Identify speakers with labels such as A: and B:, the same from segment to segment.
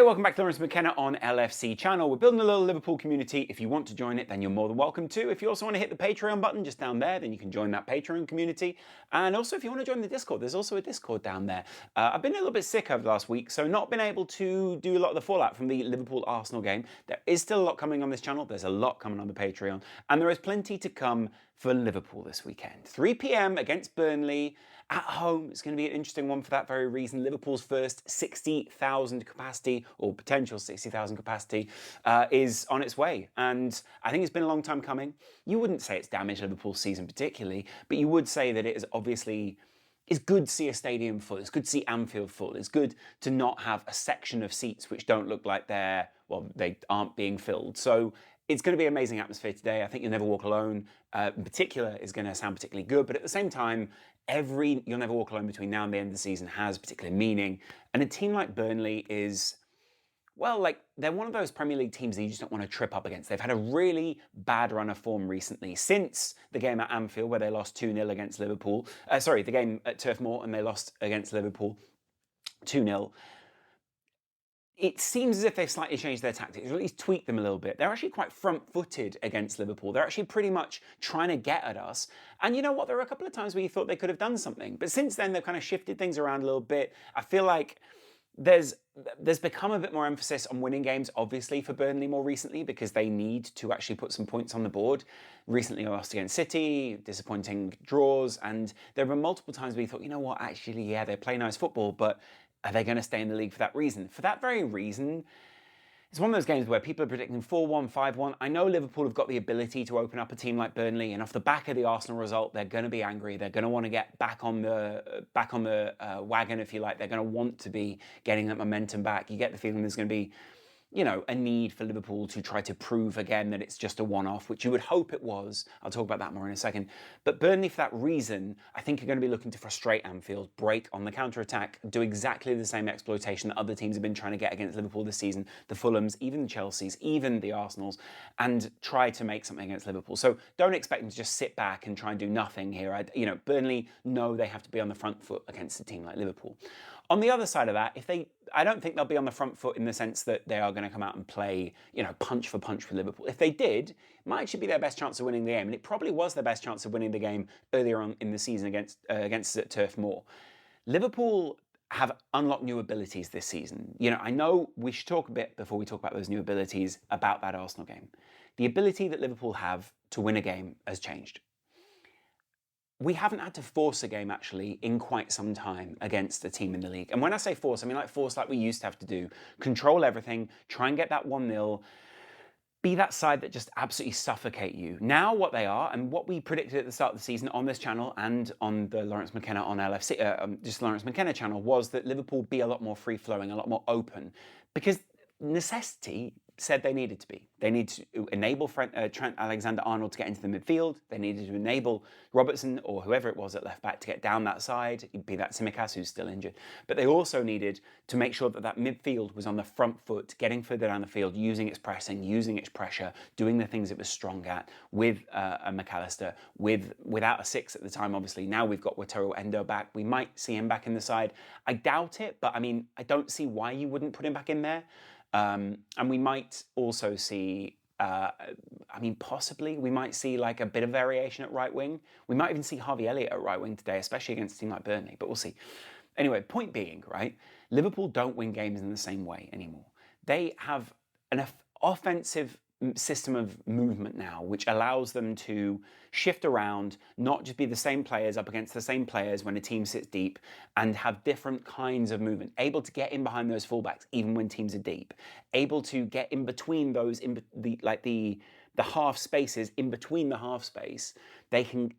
A: welcome back to Laurence McKenna on LFC channel. We're building a little Liverpool community. If you want to join it, then you're more than welcome to. If you also want to hit the Patreon button just down there, then you can join that Patreon community. And also, if you want to join the Discord, there's also a Discord down there. I've been a little bit sick over the last week, so not been able to do a lot of the fallout from the Liverpool-Arsenal game. There is still a lot coming on this channel. There's a lot coming on the Patreon. And there is plenty to come for Liverpool this weekend. 3 p.m. against Burnley at home. It's going to be an interesting one for that very reason. Liverpool's first 60,000 capacity, or potential 60,000 capacity, is on its way. And I think it's been a long time coming. You wouldn't say it's damaged Liverpool's season particularly, but you would say that it is obviously... It's good to see a stadium full. It's good to see Anfield full. It's good to not have a section of seats which don't look like they aren't being filled. So it's going to be an amazing atmosphere today. I think You'll Never Walk Alone in particular is going to sound particularly good. But at the same time, every You'll Never Walk Alone between now and the end of the season has particular meaning. And a team like Burnley is... well, they're one of those Premier League teams that you just don't want to trip up against. They've had a really bad run of form recently since the game at Anfield where they lost 2-0 against Liverpool. The game at Turf Moor and they lost against Liverpool 2-0. It seems as if they've slightly changed their tactics, or at least tweaked them a little bit. They're actually quite front-footed against Liverpool. They're actually pretty much trying to get at us. And you know what? There were a couple of times where you thought they could have done something. But since then, they've kind of shifted things around a little bit. I feel like there's become a bit more emphasis on winning games, obviously, for Burnley more recently, because they need to actually put some points on the board. Recently lost against City, disappointing draws, and there were multiple times where you thought, you know what, actually, yeah, they play nice football, but are they going to stay in the league for that reason? For that very reason, it's one of those games where people are predicting 4-1, 5-1. I know Liverpool have got the ability to open up a team like Burnley, and off the back of the Arsenal result, they're going to be angry. They're going to want to get back on the wagon, if you like. They're going to want to be getting that momentum back. You get the feeling there's going to be, you know, a need for Liverpool to try to prove again that it's just a one-off, which you would hope it was. I'll talk about that more in a second. But Burnley, for that reason, I think are going to be looking to frustrate Anfield, break on the counter-attack, do exactly the same exploitation that other teams have been trying to get against Liverpool this season, the Fulhams, even the Chelseas, even the Arsenals, and try to make something against Liverpool. So don't expect them to just sit back and try and do nothing here. Burnley know they have to be on the front foot against a team like Liverpool. On the other side of that, I don't think they'll be on the front foot in the sense that they are going to come out and play, punch for punch with Liverpool. If they did, it might actually be their best chance of winning the game. And it probably was their best chance of winning the game earlier on in the season against Turf Moor. Liverpool have unlocked new abilities this season. I know we should talk a bit before we talk about those new abilities about that Arsenal game. The ability that Liverpool have to win a game has changed. We haven't had to force a game, actually, in quite some time against a team in the league. And when I say force, I mean force like we used to have to do. Control everything, try and get that 1-0, be that side that just absolutely suffocate you. Now what they are, and what we predicted at the start of the season on this channel and on the Laurence McKenna on LFC, just Laurence McKenna channel, was that Liverpool be a lot more free-flowing, a lot more open. Because necessity said they needed to be. They needed to enable Trent Alexander-Arnold to get into the midfield. They needed to enable Robertson or whoever it was at left back to get down that side, be that Tsimikas, who's still injured. But they also needed to make sure that that midfield was on the front foot, getting further down the field, using its pressing, using its pressure, doing the things it was strong at with a McAllister, without a 6 at the time, obviously. Now we've got Wataru Endo back. We might see him back in the side. I doubt it, but I don't see why you wouldn't put him back in there. And we might also see, possibly we might see like a bit of variation at right wing. We might even see Harvey Elliott at right wing today, especially against a team like Burnley, but we'll see. Anyway, point being, right, Liverpool don't win games in the same way anymore. They have an offensive system of movement now, which allows them to shift around, not just be the same players up against the same players when a team sits deep, and have different kinds of movement, able to get in behind those fullbacks even when teams are deep, able to get in between those, the half spaces in between the half space. They can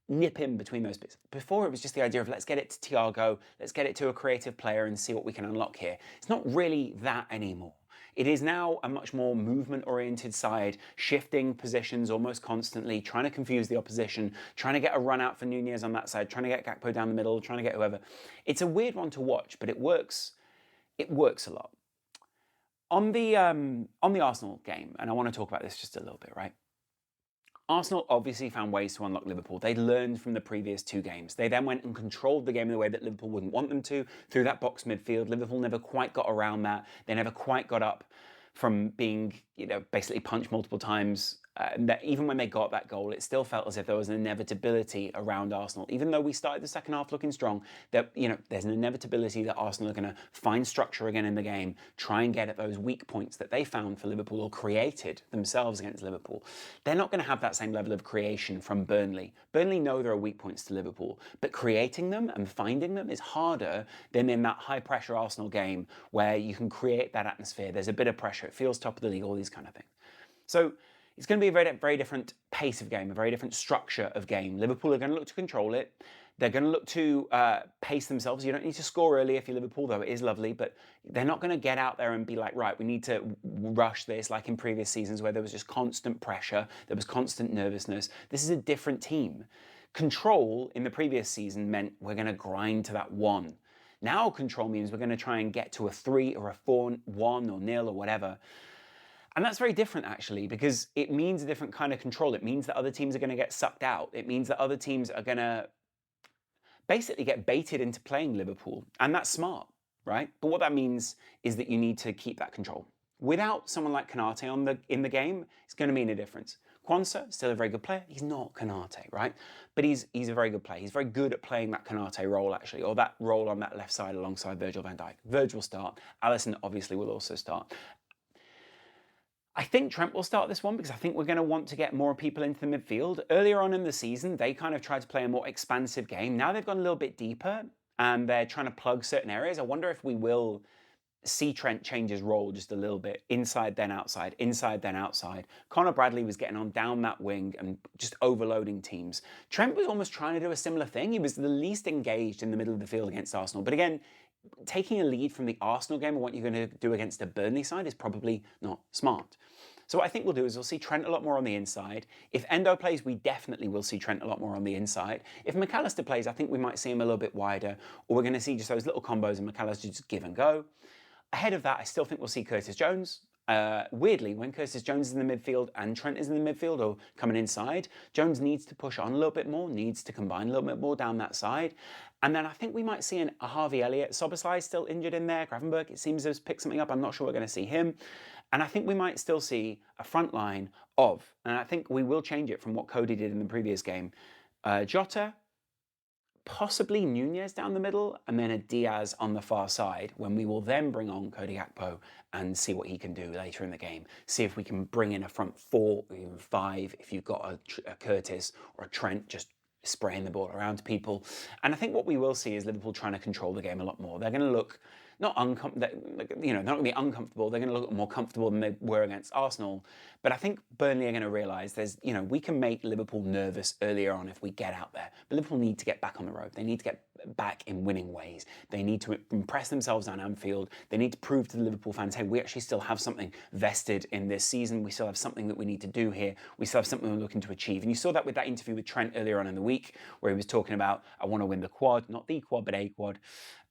A: nip in between those bits. Before, it was just the idea of let's get it to Thiago, let's get it to a creative player and see what we can unlock here. It's not really that anymore. It is now a much more movement-oriented side, shifting positions almost constantly, trying to confuse the opposition, trying to get a run out for Nunez on that side, trying to get Gakpo down the middle, trying to get whoever. It's a weird one to watch, but it works. It works a lot. On the Arsenal game, and I want to talk about this just a little bit, right? Arsenal obviously found ways to unlock Liverpool. They learned from the previous 2 games. They then went and controlled the game in the way that Liverpool wouldn't want them to, through that box midfield. Liverpool never quite got around that. They never quite got up from being, basically punched multiple times. That even when they got that goal, it still felt as if there was an inevitability around Arsenal. Even though we started the second half looking strong, that there's an inevitability that Arsenal are going to find structure again in the game, try and get at those weak points that they found for Liverpool or created themselves against Liverpool. They're not going to have that same level of creation from Burnley. Burnley know there are weak points to Liverpool, but creating them and finding them is harder than in that high pressure Arsenal game where you can create that atmosphere. There's a bit of pressure. It feels top of the league, all these kind of things. So it's going to be a very, very different pace of game, a very different structure of game. Liverpool are going to look to control it. They're going to look to pace themselves. You don't need to score early if you're Liverpool, though it is lovely, but they're not going to get out there and be like, right, we need to rush this like in previous seasons where there was just constant pressure, there was constant nervousness. This is a different team. Control in the previous season meant we're going to grind to that 1. Now control means we're going to try and get to a 3 or a 4, 1 or 0 or whatever. And that's very different, actually, because it means a different kind of control. It means that other teams are going to get sucked out. It means that other teams are going to basically get baited into playing Liverpool. And that's smart, right? But what that means is that you need to keep that control. Without someone like Konate in the game, it's going to mean a difference. Quansah, still a very good player. He's not Konate, right? But he's a very good player. He's very good at playing that Konate role, actually, or that role on that left side alongside Virgil van Dijk. Virgil will start. Alisson obviously will also start. I think Trent will start this one because I think we're going to want to get more people into the midfield. Earlier on in the season, they kind of tried to play a more expansive game. Now they've gone a little bit deeper and they're trying to plug certain areas. I wonder if we will see Trent change his role just a little bit. Inside, then outside. Inside, then outside. Connor Bradley was getting on down that wing and just overloading teams. Trent was almost trying to do a similar thing. He was the least engaged in the middle of the field against Arsenal. But again, taking a lead from the Arsenal game and what you're going to do against a Burnley side is probably not smart. So what I think we'll do is we'll see Trent a lot more on the inside. If Endo plays, we definitely will see Trent a lot more on the inside. If McAllister plays, I think we might see him a little bit wider, or we're going to see just those little combos and McAllister just give and go. Ahead of that, I still think we'll see Curtis Jones. Weirdly, when Curtis Jones is in the midfield and Trent is in the midfield or coming inside, Jones needs to push on a little bit more, needs to combine a little bit more down that side. And then I think we might see a Harvey Elliott. Szoboszlai is still injured in there. Gravenberch, it seems to have picked something up. I'm not sure we're going to see him. And I think we might still see a front line of, and I think we will change it from what Cody did in the previous game, Jota, possibly Nunez down the middle, and then a Diaz on the far side, when we will then bring on Cody Gakpo and see what he can do later in the game. See if we can bring in a front 4 or even 5 if you've got a Curtis or a Trent just spraying the ball around to people. And I think what we will see is Liverpool trying to control the game a lot more. They're going to look not they're not going to be uncomfortable. They're going to look more comfortable than they were against Arsenal. But I think Burnley are going to realise we can make Liverpool nervous earlier on if we get out there. But Liverpool need to get back on the road. They need to get back in winning ways. They need to impress themselves on Anfield. They need to prove to the Liverpool fans, hey, we actually still have something vested in this season. We still have something that we need to do here. We still have something we're looking to achieve. And you saw that with that interview with Trent earlier on in the week, where he was talking about, I want to win the quad, not the quad, but a quad.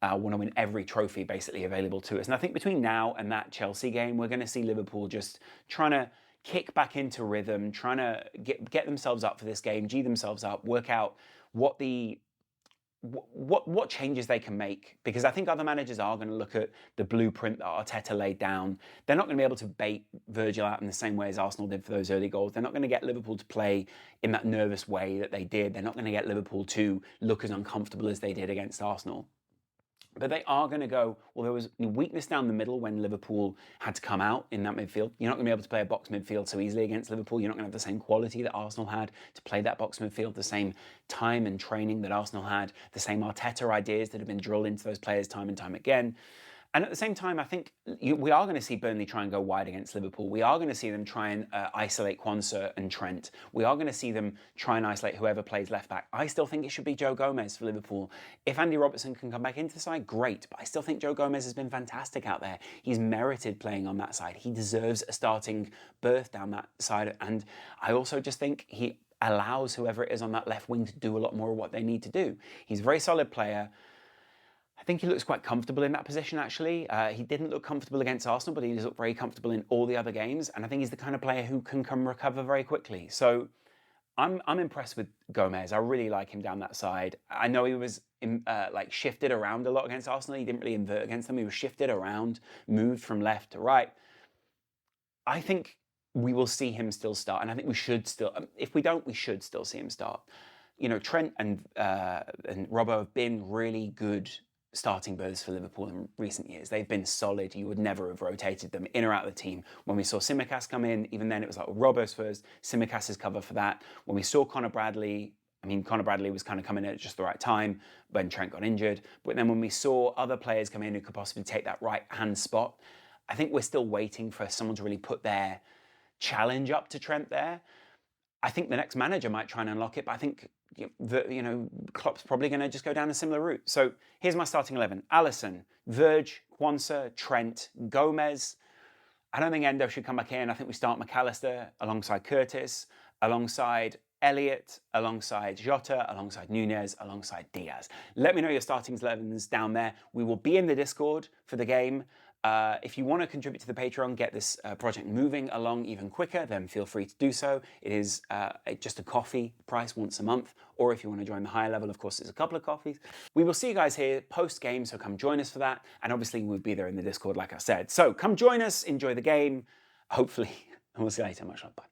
A: I want to win every trophy basically available to us. And I think between now and that Chelsea game, we're going to see Liverpool just trying to kick back into rhythm, trying to get themselves up for this game, G themselves up, work out what changes they can make. Because I think other managers are going to look at the blueprint that Arteta laid down. They're not going to be able to bait Virgil out in the same way as Arsenal did for those early goals. They're not going to get Liverpool to play in that nervous way that they did. They're not going to get Liverpool to look as uncomfortable as they did against Arsenal. But they are going to go, well, there was weakness down the middle when Liverpool had to come out in that midfield. You're not going to be able to play a box midfield so easily against Liverpool. You're not going to have the same quality that Arsenal had to play that box midfield, the same time and training that Arsenal had, the same Arteta ideas that have been drilled into those players time and time again. And at the same time, I think we are going to see Burnley try and go wide against Liverpool. We are going to see them try and isolate Quansah and Trent. We are going to see them try and isolate whoever plays left back. I still think it should be Joe Gomez for Liverpool. If Andy Robertson can come back into the side, great. But I still think Joe Gomez has been fantastic out there. He's merited playing on that side. He deserves a starting berth down that side. And I also just think he allows whoever it is on that left wing to do a lot more of what they need to do. He's a very solid player. I think he looks quite comfortable in that position, actually. He didn't look comfortable against Arsenal, but he does look very comfortable in all the other games. And I think he's the kind of player who can come recover very quickly. So I'm impressed with Gomez. I really like him down that side. I know he was like shifted around a lot against Arsenal. He didn't really invert against them. He was shifted around, moved from left to right. I think we will see him still start, and I think we should still. If we don't, we should still see him start. You know, Trent and Robbo have been really good starting berths for Liverpool in recent years. They've been solid. You would never have rotated them in or out of the team. When we saw Tsimikas come in, even then it was like Robbo's first, Tsimikas' cover for that. When we saw Conor Bradley, I mean, Conor Bradley was kind of coming in at just the right time when Trent got injured. But then when we saw other players come in who could possibly take that right-hand spot, I think we're still waiting for someone to really put their challenge up to Trent there. I think the next manager might try and unlock it, but I think Klopp's probably going to just go down a similar route. So here's my starting 11. Alisson, Verge, Quansah, Trent, Gomez. I don't think Endo should come back in. I think we start McAllister alongside Curtis, alongside Elliott, alongside Jota, alongside Nunez, alongside Diaz. Let me know your starting 11s down there. We will be in the Discord for the game. If you want to contribute to the Patreon, get this project moving along even quicker, then feel free to do so. It is just a coffee price once a month, or if you want to join the higher level, of course, it's a couple of coffees. We will see you guys here post-game, so come join us for that. And obviously, we'll be there in the Discord, like I said. So come join us, enjoy the game, hopefully, and we'll see you later. Much love, bye.